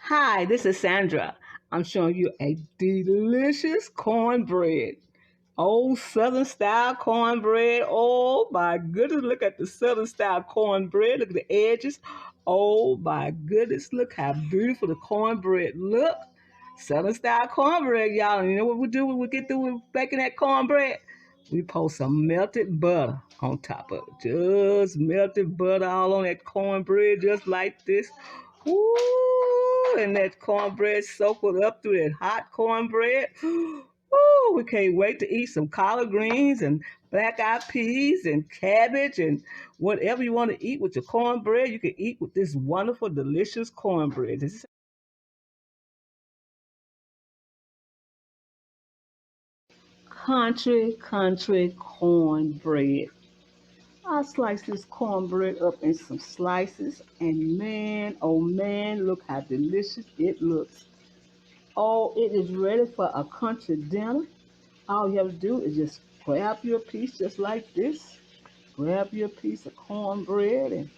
Hi, this is Sandra. I'm showing you a delicious cornbread. Old Southern style cornbread. Oh my goodness, look at the Southern style cornbread. Look at the edges. Oh my goodness, look how beautiful the cornbread look. Southern style cornbread, y'all. And you know what we do when we get through with baking that cornbread? We pour some melted butter on top of it. Just melted butter all on that cornbread, just like this. Ooh, and that cornbread soaked up through that hot cornbread. Ooh, we can't wait to eat some collard greens and black eyed peas and cabbage and whatever you want to eat with your cornbread, you can eat with this wonderful, delicious cornbread. This is country cornbread. I slice this cornbread up in some slices, and man, oh man, look how delicious it looks. Oh, it is ready for a country dinner. All you have to do is just grab your piece just like this. Grab your piece of cornbread and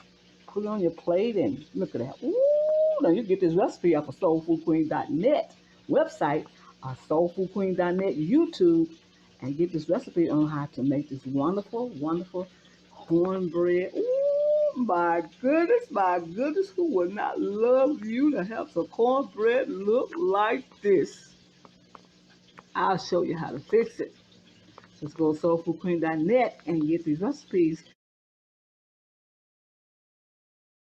put it on your plate and look at that. Ooh, now you get this recipe off of soulfoodqueen.net website or soulfoodqueen.net YouTube and get this recipe on how to make this wonderful, wonderful cornbread. Ooh, my goodness, who would not love you to have some cornbread look like this? I'll show you how to fix it. Just go to soulfoodqueen.net and get these recipes